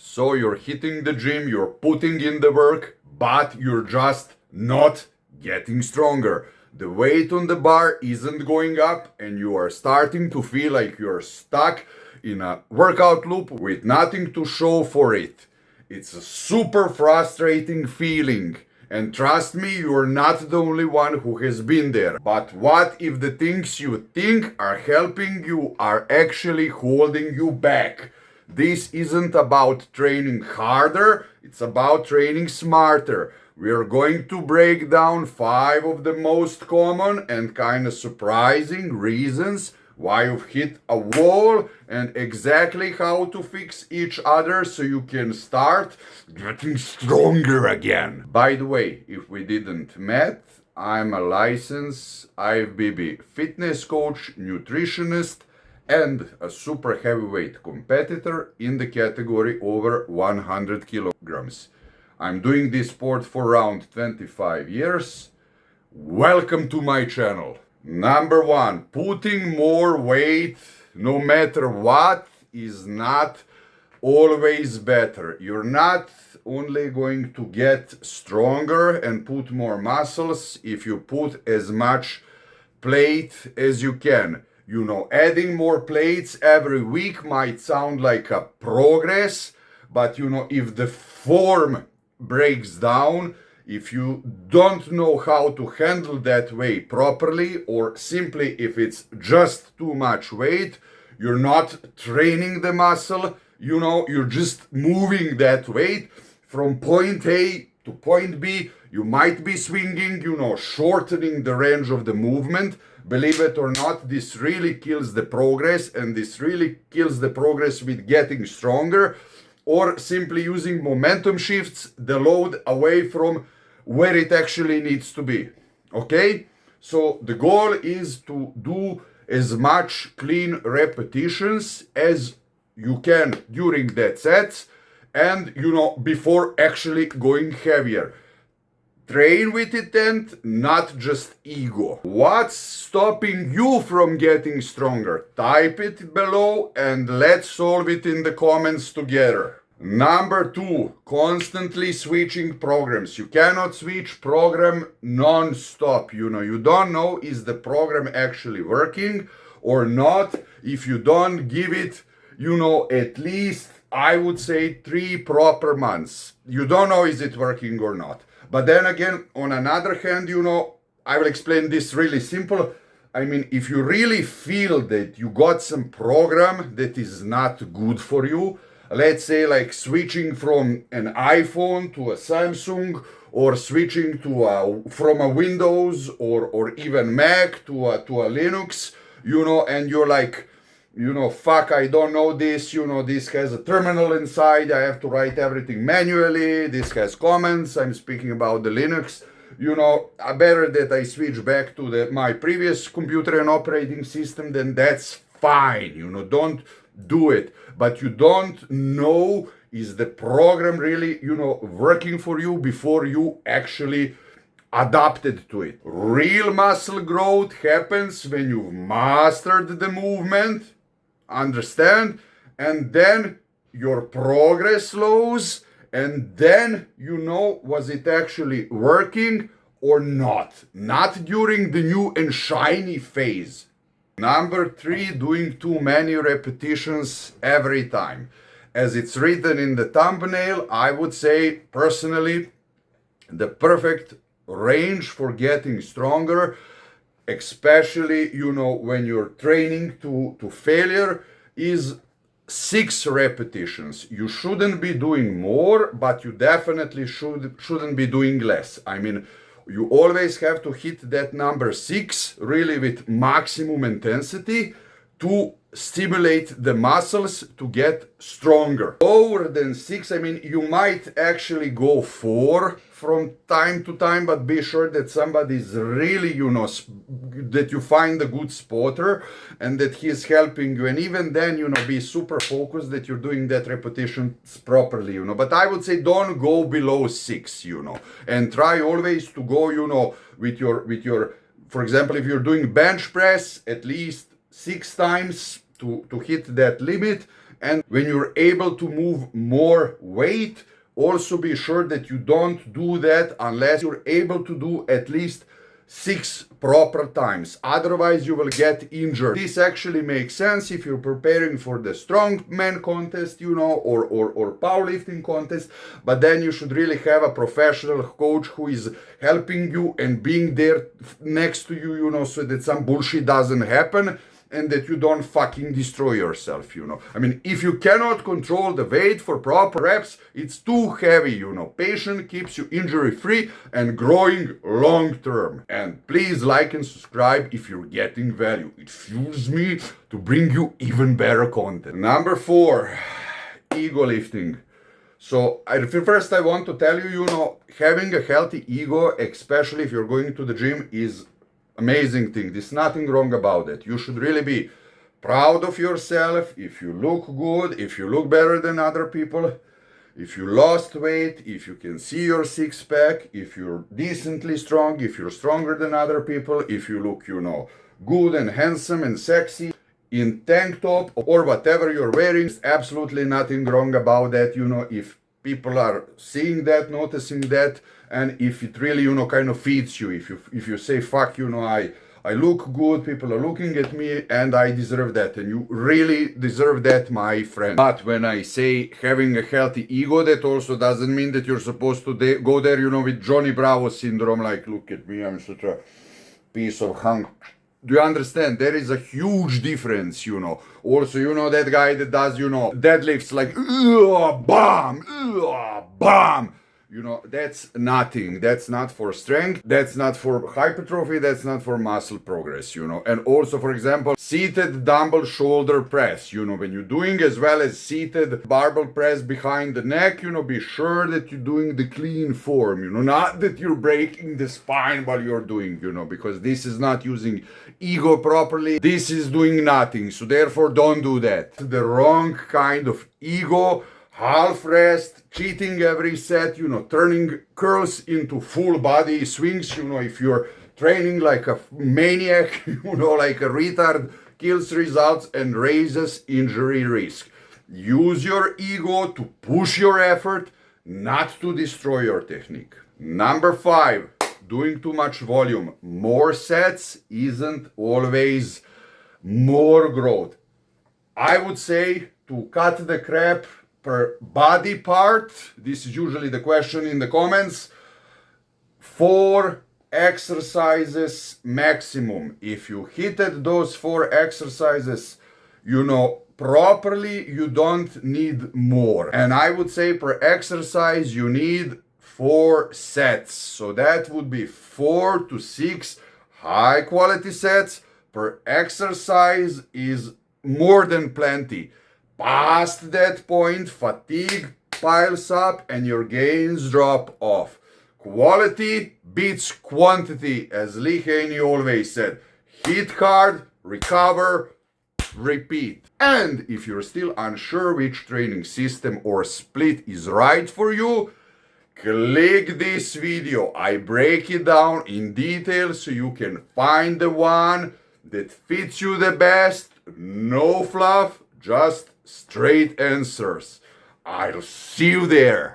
So you're hitting the gym, you're putting in the work, but you're just not getting stronger. The weight on the bar isn't going up, and you are starting to feel like you're stuck in a workout loop with nothing to show for it. It's a super frustrating feeling. And trust me, you're not the only one who has been there. But what if the things you think are helping you are actually holding you back? This isn't about training harder, it's about training smarter. We are going to break down 5 of the most common and kind of surprising reasons why you've hit a wall and exactly how to fix each other so you can start getting stronger again. By the way, if we didn't met, I'm a licensed IFBB fitness coach, nutritionist, and a super heavyweight competitor in the category over 100 kilograms. I'm doing this sport for around 25 years. Welcome to my channel. Number 1, putting more weight no matter what is not always better. You're not only going to get stronger and put more muscles if you put as much plate as you can. You know, adding more plates every week might sound like a progress, but you know, if the form breaks down, if you don't know how to handle that weight properly, or simply if it's just too much weight, you're not training the muscle, you know, you're just moving that weight from point A to point B. You might be swinging, you know, shortening the range of the movement. Believe it or not, this really kills the progress, and this really kills the progress with getting stronger, or simply using momentum shifts the load away from where it actually needs to be. Okay? So the goal is to do as much clean repetitions as you can during that sets, and you know, before actually going heavier. Train with intent, not just ego. What's stopping you from getting stronger? Type it below and let's solve it in the comments together. Number 2, constantly switching programs. You cannot switch program non-stop. You know, you don't know is the program actually working or not if you don't give it, you know, at least, I would say, 3 proper months. You don't know is it working or not. But then again, on another hand, you know, I will explain this really simple. I mean, if you really feel that you got some program that is not good for you, let's say like switching from an iPhone to a Samsung, or switching to from a Windows or even Mac to a Linux, you know, and you're like, you know, fuck, I don't know this, you know, this has a terminal inside, I have to write everything manually, this has comments, I'm speaking about the Linux, you know, better that I switch back to my previous computer and operating system, then that's fine, you know, don't do it. But you don't know is the program really, you know, working for you before you actually adapted to it. Real muscle growth happens when you've mastered the movement, understand, and then your progress slows, and then you know, was it actually working or not during the new and shiny phase. Number 3, doing too many repetitions every time. As it's written in the thumbnail, I would say personally the perfect range for getting stronger, especially, you know, when you're training to failure, is 6 repetitions. You shouldn't be doing more, but you definitely shouldn't be doing less. I mean, you always have to hit that number 6 really with maximum intensity to stimulate the muscles to get stronger. Lower than 6, I mean, you might actually go 4 from time to time, but be sure that somebody's really, you know, that you find a good spotter and that he's helping you. And even then, you know, be super focused that you're doing that repetitions properly, you know. But I would say don't go below 6, you know, and try always to go, you know, with your, for example, if you're doing bench press, at least 6 times to hit that limit. And when you're able to move more weight, also be sure that you don't do that unless you're able to do at least 6 proper times. Otherwise, you will get injured. This actually makes sense if you're preparing for the strongman contest, or powerlifting contest. But then you should really have a professional coach who is helping you and being there next to you, so that some bullshit doesn't happen and that you don't fucking destroy yourself. I mean, if you cannot control the weight for proper reps, it's too heavy. Patient keeps you injury free and growing long term. And please like and subscribe if you're getting value. It fuels me to bring you even better content. Number 4, ego lifting. So first I want to tell you, having a healthy ego, especially if you're going to the gym, is amazing thing. There's nothing wrong about it. You should really be proud of yourself if you look good, if you look better than other people, if you lost weight, if you can see your six-pack, if you're decently strong, if you're stronger than other people, if you look, good and handsome and sexy in tank top or whatever you're wearing. There's absolutely nothing wrong about that, if people are seeing that, noticing that, and if it really, kind of feeds you. If you say, fuck, I look good, people are looking at me, and I deserve that. And you really deserve that, my friend. But when I say having a healthy ego, that also doesn't mean that you're supposed to go there, with Johnny Bravo syndrome, like, look at me, I'm such a piece of hunk. Do you understand? There is a huge difference, Also, that guy that does, deadlifts like, bam. That's nothing. That's not for strength. That's not for hypertrophy. That's not for muscle progress, And also, for example, seated dumbbell shoulder press, when you're doing as well as seated barbell press behind the neck, be sure that you're doing the clean form, not that you're breaking the spine while you're doing, because this is not using ego properly. This is doing nothing. So therefore, don't do that. The wrong kind of ego. Half rest, cheating every set, turning curls into full body swings, if you're training like a maniac, like a retard, kills results and raises injury risk. Use your ego to push your effort, not to destroy your technique. Number 5, doing too much volume. More sets isn't always more growth. I would say to cut the crap per body part, this is usually the question in the comments, 4 exercises maximum. If you hit those 4 exercises, properly, you don't need more. And I would say per exercise, you need 4 sets. So that would be 4 to 6 high quality sets per exercise is more than plenty. Past that point, fatigue piles up and your gains drop off. Quality beats quantity, as Lee Haney always said. Hit hard, recover, repeat. And if you're still unsure which training system or split is right for you, click this video. I break it down in detail so you can find the one that fits you the best. No fluff, just straight answers. I'll see you there.